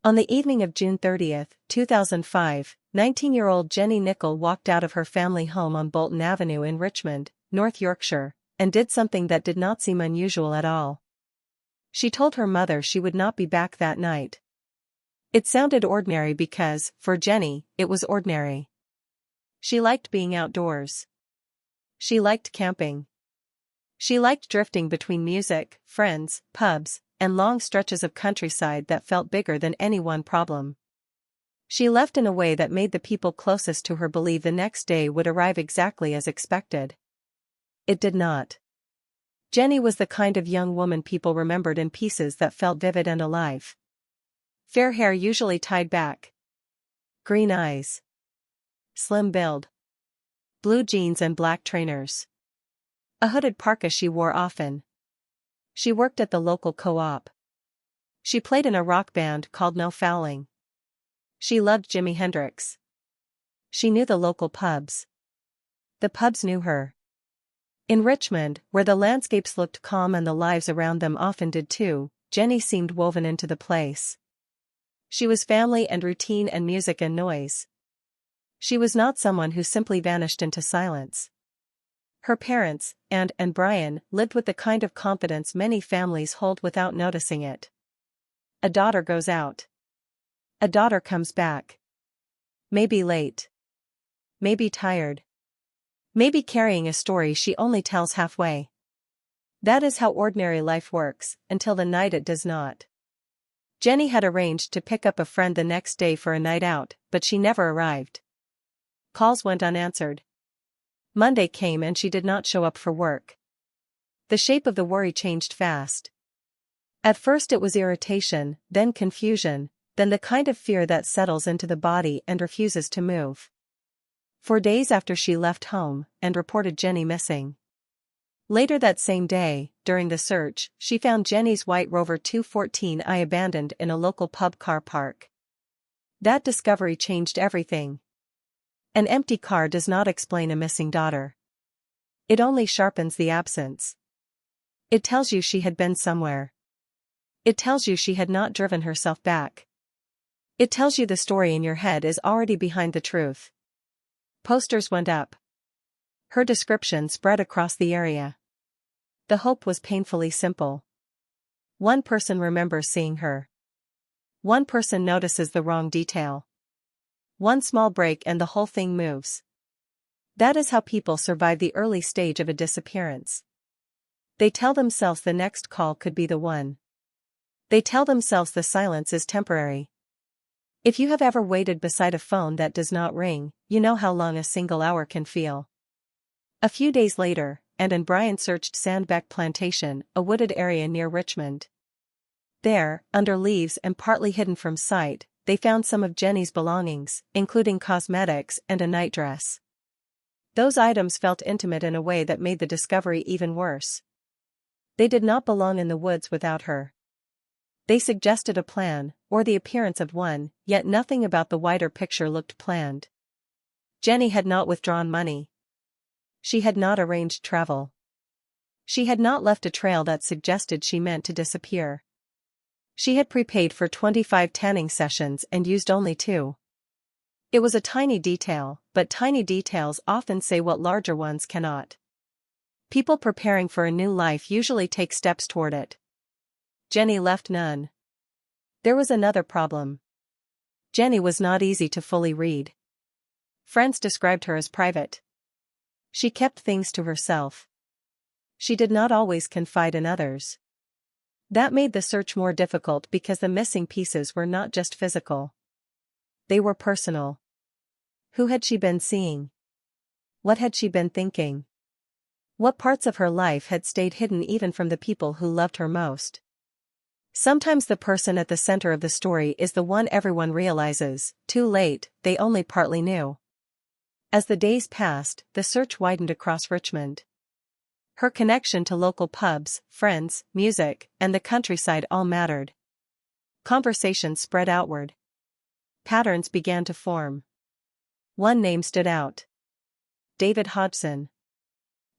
On the evening of June 30, 2005, 19-year-old Jenny Nicholl walked out of her family home on Bolton Avenue in Richmond, North Yorkshire, and did something that did not seem unusual at all. She told her mother she would not be back that night. It sounded ordinary because, for Jenny, it was ordinary. She liked being outdoors. She liked camping. She liked drifting between music, friends, pubs, and long stretches of countryside that felt bigger than any one problem. She left in a way that made the people closest to her believe the next day would arrive exactly as expected. It did not. Jenny was the kind of young woman people remembered in pieces that felt vivid and alive. Fair hair usually tied back. Green eyes. Slim build. Blue jeans and black trainers. A hooded parka she wore often. She worked at the local co-op. She played in a rock band called No Fouling. She loved Jimi Hendrix. She knew the local pubs. The pubs knew her. In Richmond, where the landscapes looked calm and the lives around them often did too, Jenny seemed woven into the place. She was family and routine and music and noise. She was not someone who simply vanished into silence. Her parents, Anne and Brian, lived with the kind of confidence many families hold without noticing it. A daughter goes out. A daughter comes back. Maybe late. Maybe tired. Maybe carrying a story she only tells halfway. That is how ordinary life works, until the night it does not. Jenny had arranged to pick up a friend the next day for a night out, but she never arrived. Calls went unanswered. Monday came and she did not show up for work. The shape of the worry changed fast. At first it was irritation, then confusion, then the kind of fear that settles into the body and refuses to move. For days after she left home, and reported Jenny missing. Later that same day, during the search, she found Jenny's white Rover 214i abandoned in a local pub car park. That discovery changed everything. An empty car does not explain a missing daughter. It only sharpens the absence. It tells you she had been somewhere. It tells you she had not driven herself back. It tells you the story in your head is already behind the truth. Posters went up. Her description spread across the area. The hope was painfully simple. One person remembers seeing her. One person notices the wrong detail. One small break and the whole thing moves. That is how people survive the early stage of a disappearance. They tell themselves the next call could be the one. They tell themselves the silence is temporary. If you have ever waited beside a phone that does not ring, you know how long a single hour can feel. A few days later, Anne and Brian searched Sandbeck Plantation, a wooded area near Richmond. There, under leaves and partly hidden from sight, they found some of Jenny's belongings, including cosmetics and a nightdress. Those items felt intimate in a way that made the discovery even worse. They did not belong in the woods without her. They suggested a plan, or the appearance of one, yet nothing about the wider picture looked planned. Jenny had not withdrawn money. She had not arranged travel. She had not left a trail that suggested she meant to disappear. She had prepaid for 25 tanning sessions and used only 2. It was a tiny detail, but tiny details often say what larger ones cannot. People preparing for a new life usually take steps toward it. Jenny left none. There was another problem. Jenny was not easy to fully read. Friends described her as private. She kept things to herself. She did not always confide in others. That made the search more difficult because the missing pieces were not just physical. They were personal. Who had she been seeing? What had she been thinking? What parts of her life had stayed hidden even from the people who loved her most? Sometimes the person at the center of the story is the one everyone realizes, too late, they only partly knew. As the days passed, the search widened across Richmond. Her connection to local pubs, friends, music, and the countryside all mattered. Conversations spread outward. Patterns began to form. One name stood out. David Hodgson.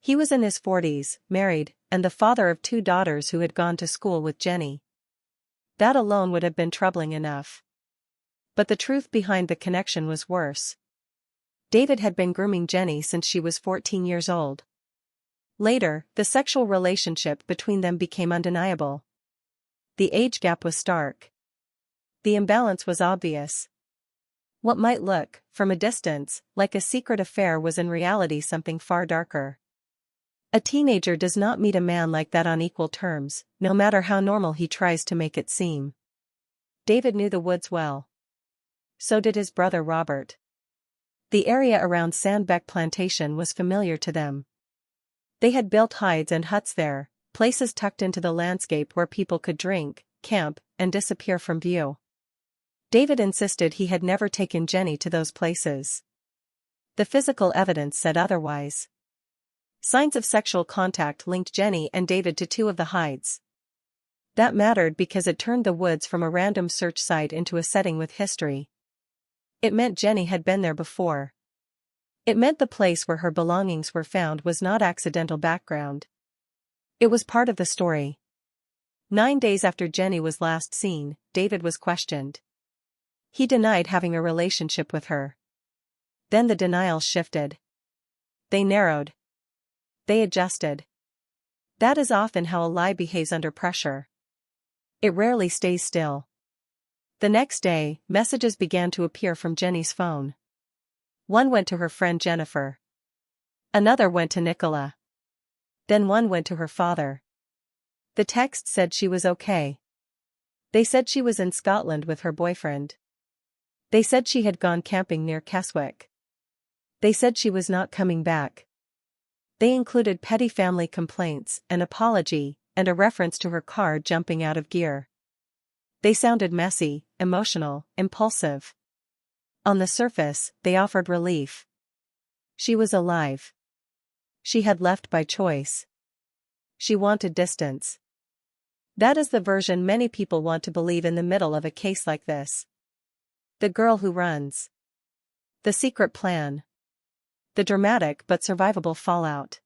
He was in his 40s, married, and the father of 2 daughters who had gone to school with Jenny. That alone would have been troubling enough. But the truth behind the connection was worse. David had been grooming Jenny since she was 14 years old. Later, the sexual relationship between them became undeniable. The age gap was stark. The imbalance was obvious. What might look, from a distance, like a secret affair was in reality something far darker. A teenager does not meet a man like that on equal terms, no matter how normal he tries to make it seem. David knew the woods well. So did his brother Robert. The area around Sandbeck Plantation was familiar to them. They had built hides and huts there, places tucked into the landscape where people could drink, camp, and disappear from view. David insisted he had never taken Jenny to those places. The physical evidence said otherwise. Signs of sexual contact linked Jenny and David to two of the hides. That mattered because it turned the woods from a random search site into a setting with history. It meant Jenny had been there before. It meant the place where her belongings were found was not accidental background. It was part of the story. 9 days after Jenny was last seen, David was questioned. He denied having a relationship with her. Then the denials shifted. They narrowed. They adjusted. That is often how a lie behaves under pressure. It rarely stays still. The next day, messages began to appear from Jenny's phone. One went to her friend Jennifer. Another went to Nicholl. Then one went to her father. The text said she was okay. They said she was in Scotland with her boyfriend. They said she had gone camping near Keswick. They said she was not coming back. They included petty family complaints, an apology, and a reference to her car jumping out of gear. They sounded messy, emotional, impulsive. On the surface, they offered relief. She was alive. She had left by choice. She wanted distance. That is the version many people want to believe in the middle of a case like this. The girl who runs. The secret plan. The dramatic but survivable fallout.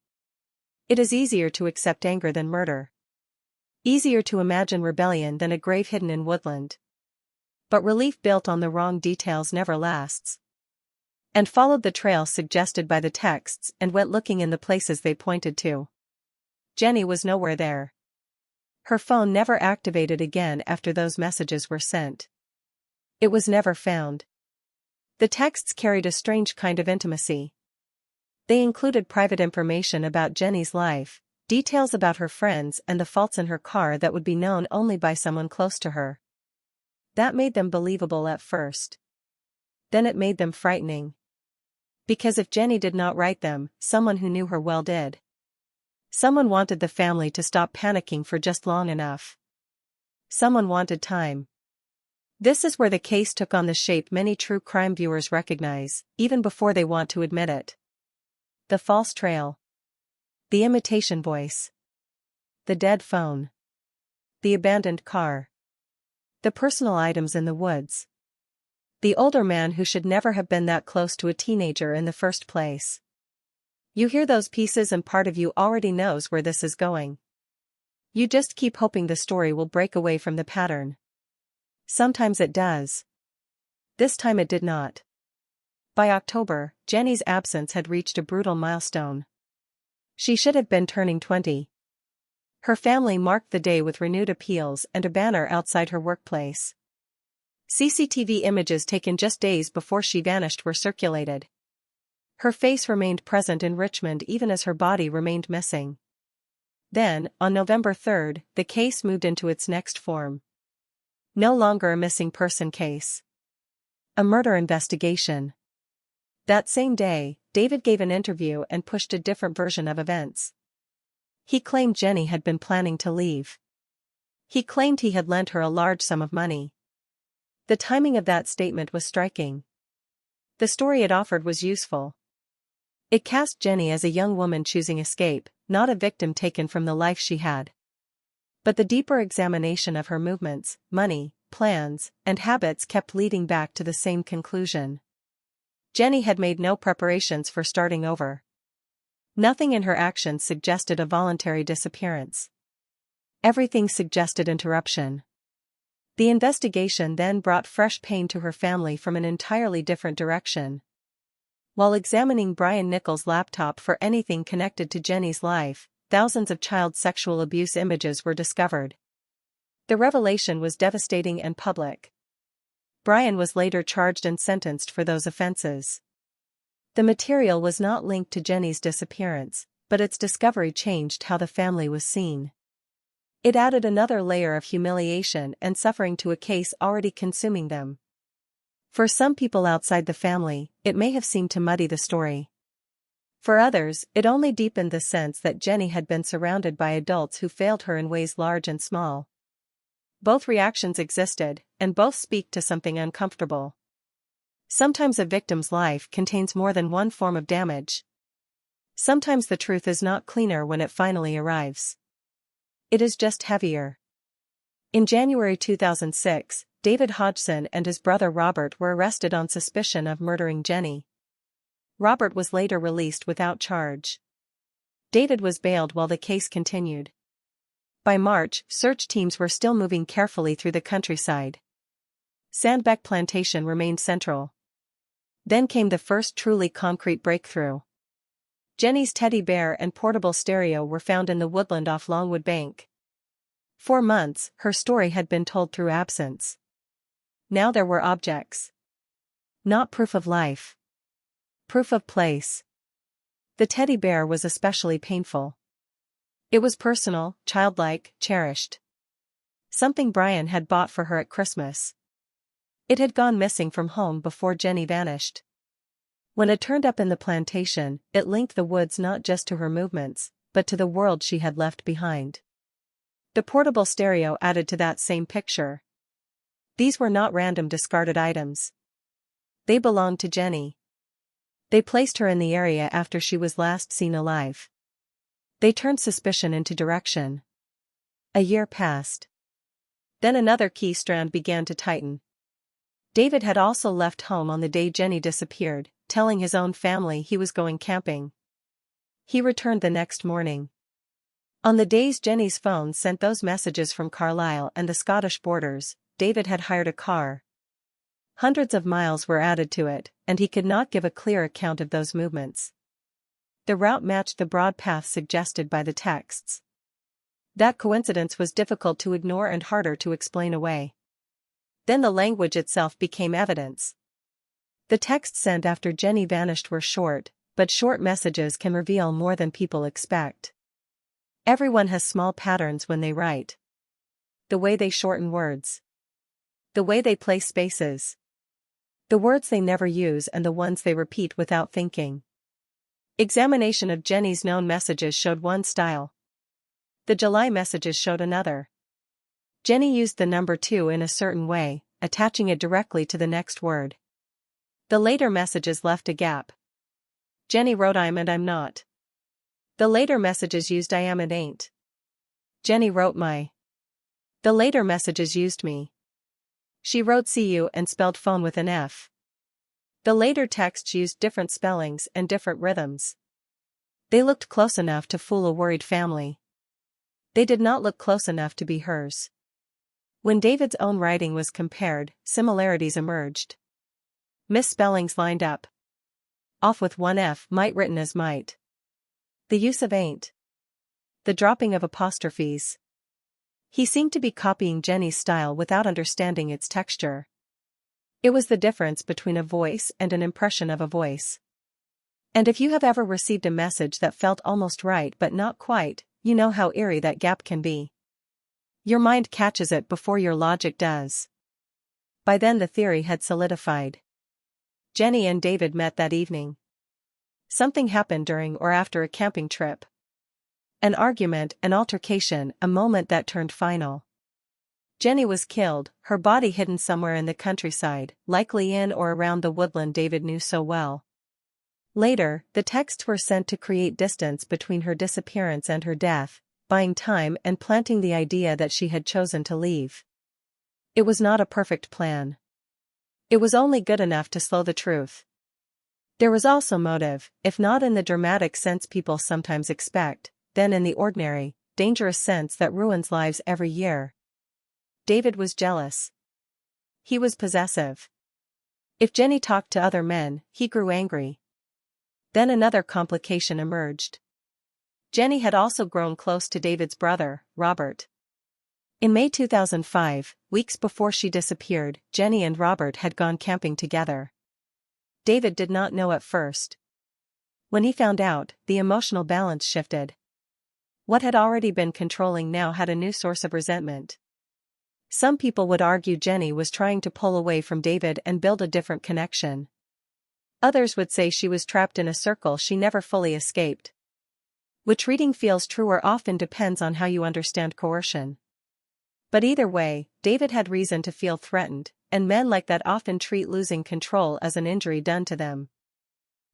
It is easier to accept anger than murder. Easier to imagine rebellion than a grave hidden in woodland. But relief built on the wrong details never lasts. And followed the trail suggested by the texts and went looking in the places they pointed to. Jenny was nowhere there. Her phone never activated again after those messages were sent. It was never found. The texts carried a strange kind of intimacy. They included private information about Jenny's life, details about her friends and the faults in her car that would be known only by someone close to her. That made them believable at first. Then it made them frightening. Because if Jenny did not write them, someone who knew her well did. Someone wanted the family to stop panicking for just long enough. Someone wanted time. This is where the case took on the shape many true crime viewers recognize, even before they want to admit it. The false trail. The imitation voice. The dead phone. The abandoned car. The personal items in the woods. The older man who should never have been that close to a teenager in the first place. You hear those pieces and part of you already knows where this is going. You just keep hoping the story will break away from the pattern. Sometimes it does. This time it did not. By October, Jenny's absence had reached a brutal milestone. She should have been turning 20. Her family marked the day with renewed appeals and a banner outside her workplace. CCTV images taken just days before she vanished were circulated. Her face remained present in Richmond even as her body remained missing. Then, on November 3, the case moved into its next form. No longer a missing person case. A murder investigation. That same day, David gave an interview and pushed a different version of events. He claimed Jenny had been planning to leave. He claimed he had lent her a large sum of money. The timing of that statement was striking. The story it offered was useful. It cast Jenny as a young woman choosing escape, not a victim taken from the life she had. But the deeper examination of her movements, money, plans, and habits kept leading back to the same conclusion. Jenny had made no preparations for starting over. Nothing in her actions suggested a voluntary disappearance. Everything suggested interruption. The investigation then brought fresh pain to her family from an entirely different direction. While examining Brian Nicholl's laptop for anything connected to Jenny's life, thousands of child sexual abuse images were discovered. The revelation was devastating and public. Brian was later charged and sentenced for those offenses. The material was not linked to Jenny's disappearance, but its discovery changed how the family was seen. It added another layer of humiliation and suffering to a case already consuming them. For some people outside the family, it may have seemed to muddy the story. For others, it only deepened the sense that Jenny had been surrounded by adults who failed her in ways large and small. Both reactions existed, and both speak to something uncomfortable. Sometimes a victim's life contains more than one form of damage. Sometimes the truth is not cleaner when it finally arrives. It is just heavier. In January 2006, David Hodgson and his brother Robert were arrested on suspicion of murdering Jenny. Robert was later released without charge. David was bailed while the case continued. By March, search teams were still moving carefully through the countryside. Sandbeck Plantation remained central. Then came the first truly concrete breakthrough. Jenny's teddy bear and portable stereo were found in the woodland off Longwood Bank. For months, her story had been told through absence. Now there were objects. Not proof of life. Proof of place. The teddy bear was especially painful. It was personal, childlike, cherished. Something Brian had bought for her at Christmas. It had gone missing from home before Jenny vanished. When it turned up in the plantation, it linked the woods not just to her movements, but to the world she had left behind. The portable stereo added to that same picture. These were not random discarded items. They belonged to Jenny. They placed her in the area after she was last seen alive. They turned suspicion into direction. A year passed. Then another key strand began to tighten. David had also left home on the day Jenny disappeared, telling his own family he was going camping. He returned the next morning. On the days Jenny's phone sent those messages from Carlisle and the Scottish borders, David had hired a car. Hundreds of miles were added to it, and he could not give a clear account of those movements. The route matched the broad path suggested by the texts. That coincidence was difficult to ignore and harder to explain away. Then the language itself became evidence. The texts sent after Jenny vanished were short, but short messages can reveal more than people expect. Everyone has small patterns when they write. The way they shorten words. The way they place spaces. The words they never use and the ones they repeat without thinking. Examination of Jenny's known messages showed one style. The July messages showed another. Jenny used the number 2 in a certain way, attaching it directly to the next word. The later messages left a gap. Jenny wrote I'm and I'm not. The later messages used I am and ain't. Jenny wrote my. The later messages used me. She wrote see you and spelled phone with an F. The later texts used different spellings and different rhythms. They looked close enough to fool a worried family. They did not look close enough to be hers. When David's own writing was compared, similarities emerged. Misspellings lined up. Off with one F might written as might. The use of ain't. The dropping of apostrophes. He seemed to be copying Jenny's style without understanding its texture. It was the difference between a voice and an impression of a voice. And if you have ever received a message that felt almost right but not quite, you know how eerie that gap can be. Your mind catches it before your logic does. By then the theory had solidified. Jenny and David met that evening. Something happened during or after a camping trip. An argument, an altercation, a moment that turned final. Jenny was killed, her body hidden somewhere in the countryside, likely in or around the woodland David knew so well. Later, the texts were sent to create distance between her disappearance and her death, buying time and planting the idea that she had chosen to leave. It was not a perfect plan. It was only good enough to slow the truth. There was also motive, if not in the dramatic sense people sometimes expect, then in the ordinary, dangerous sense that ruins lives every year. David was jealous. He was possessive. If Jenny talked to other men, he grew angry. Then another complication emerged. Jenny had also grown close to David's brother, Robert. In May 2005, weeks before she disappeared, Jenny and Robert had gone camping together. David did not know at first. When he found out, the emotional balance shifted. What had already been controlling now had a new source of resentment. Some people would argue Jenny was trying to pull away from David and build a different connection. Others would say she was trapped in a circle she never fully escaped. Which reading feels truer often depends on how you understand coercion. But either way, David had reason to feel threatened, and men like that often treat losing control as an injury done to them.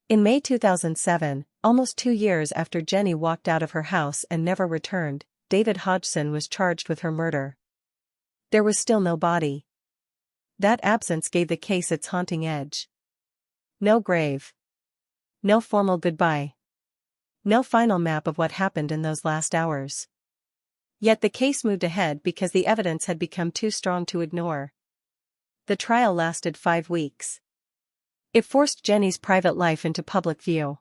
In May 2007, almost 2 years after Jenny walked out of her house and never returned, David Hodgson was charged with her murder. There was still no body. That absence gave the case its haunting edge. No grave. No formal goodbye. No final map of what happened in those last hours. Yet the case moved ahead because the evidence had become too strong to ignore. The trial lasted 5 weeks. It forced Jenny's private life into public view.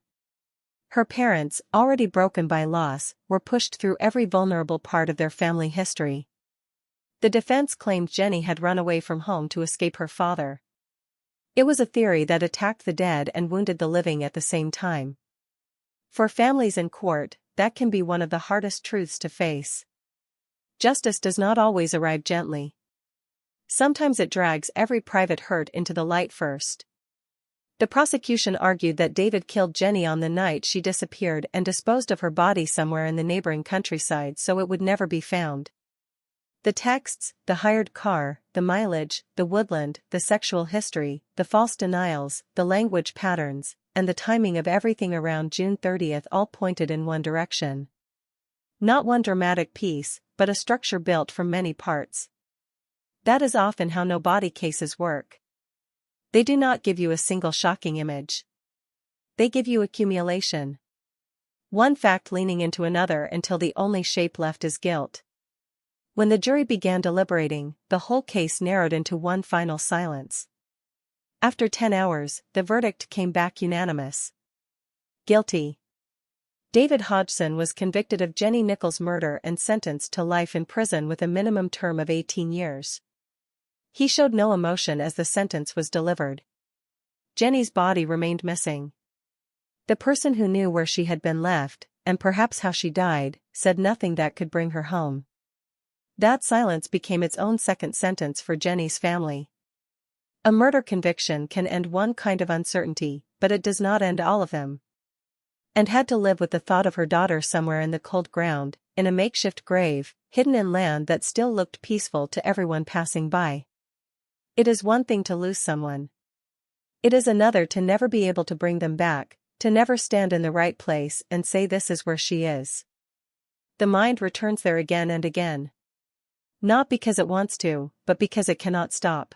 Her parents, already broken by loss, were pushed through every vulnerable part of their family history. The defense claimed Jenny had run away from home to escape her father. It was a theory that attacked the dead and wounded the living at the same time. For families in court, that can be one of the hardest truths to face. Justice does not always arrive gently. Sometimes it drags every private hurt into the light first. The prosecution argued that David killed Jenny on the night she disappeared and disposed of her body somewhere in the neighboring countryside so it would never be found. The texts, the hired car, the mileage, the woodland, the sexual history, the false denials, the language patterns, and the timing of everything around June 30th all pointed in one direction. Not one dramatic piece, but a structure built from many parts. That is often how no-body cases work. They do not give you a single shocking image. They give you accumulation. One fact leaning into another until the only shape left is guilt. When the jury began deliberating, the whole case narrowed into one final silence. After 10 hours, the verdict came back unanimous. Guilty. David Hodgson was convicted of Jenny Nicholl's murder and sentenced to life in prison with a minimum term of 18 years. He showed no emotion as the sentence was delivered. Jenny's body remained missing. The person who knew where she had been left, and perhaps how she died, said nothing that could bring her home. That silence became its own second sentence for Jenny's family. A murder conviction can end one kind of uncertainty, but it does not end all of them. And had to live with the thought of her daughter somewhere in the cold ground, in a makeshift grave, hidden in land that still looked peaceful to everyone passing by. It is one thing to lose someone. It is another to never be able to bring them back, to never stand in the right place and say this is where she is. The mind returns there again and again. Not because it wants to, but because it cannot stop.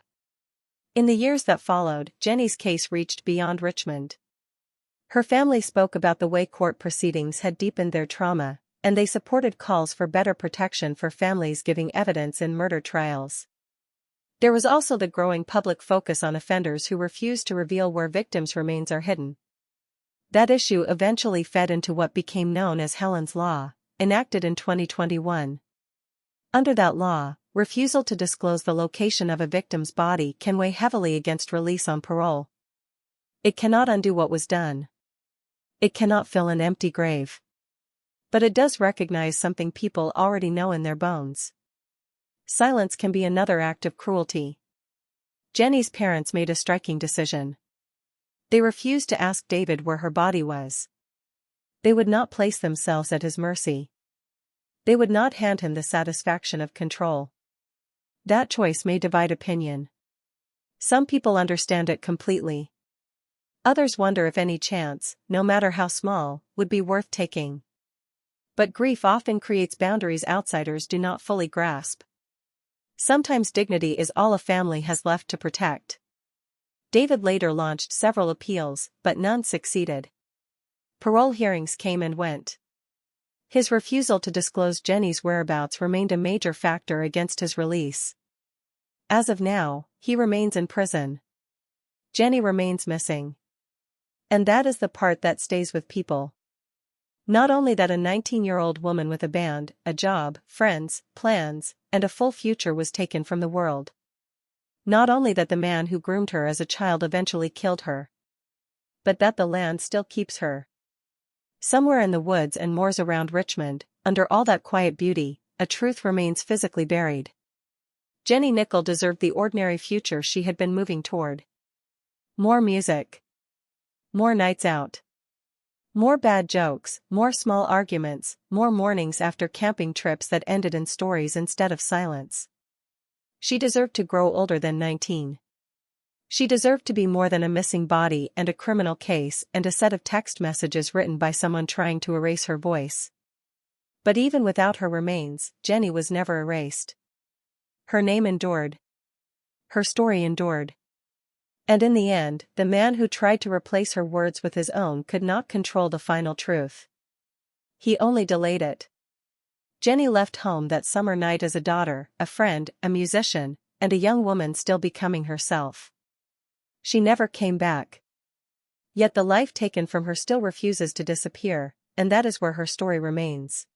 In the years that followed, Jenny's case reached beyond Richmond. Her family spoke about the way court proceedings had deepened their trauma, and they supported calls for better protection for families giving evidence in murder trials. There was also the growing public focus on offenders who refuse to reveal where victims' remains are hidden. That issue eventually fed into what became known as Helen's Law, enacted in 2021. Under that law, refusal to disclose the location of a victim's body can weigh heavily against release on parole. It cannot undo what was done. It cannot fill an empty grave. But it does recognize something people already know in their bones. Silence can be another act of cruelty. Jenny's parents made a striking decision. They refused to ask David where her body was. They would not place themselves at his mercy. They would not hand him the satisfaction of control. That choice may divide opinion. Some people understand it completely. Others wonder if any chance, no matter how small, would be worth taking. But grief often creates boundaries outsiders do not fully grasp. Sometimes dignity is all a family has left to protect. David later launched several appeals, but none succeeded. Parole hearings came and went. His refusal to disclose Jenny's whereabouts remained a major factor against his release. As of now, he remains in prison. Jenny remains missing. And that is the part that stays with people. Not only that a 19-year-old woman with a band, a job, friends, plans, and a full future was taken from the world. Not only that the man who groomed her as a child eventually killed her. But that the land still keeps her. Somewhere in the woods and moors around Richmond, under all that quiet beauty, a truth remains physically buried. Jenny Nicholl deserved the ordinary future she had been moving toward. More music. More nights out. More bad jokes, more small arguments, more mornings after camping trips that ended in stories instead of silence. She deserved to grow older than 19. She deserved to be more than a missing body and a criminal case and a set of text messages written by someone trying to erase her voice. But even without her remains, Jenny was never erased. Her name endured. Her story endured. And in the end, the man who tried to replace her words with his own could not control the final truth. He only delayed it. Jenny left home that summer night as a daughter, a friend, a musician, and a young woman still becoming herself. She never came back. Yet the life taken from her still refuses to disappear, and that is where her story remains.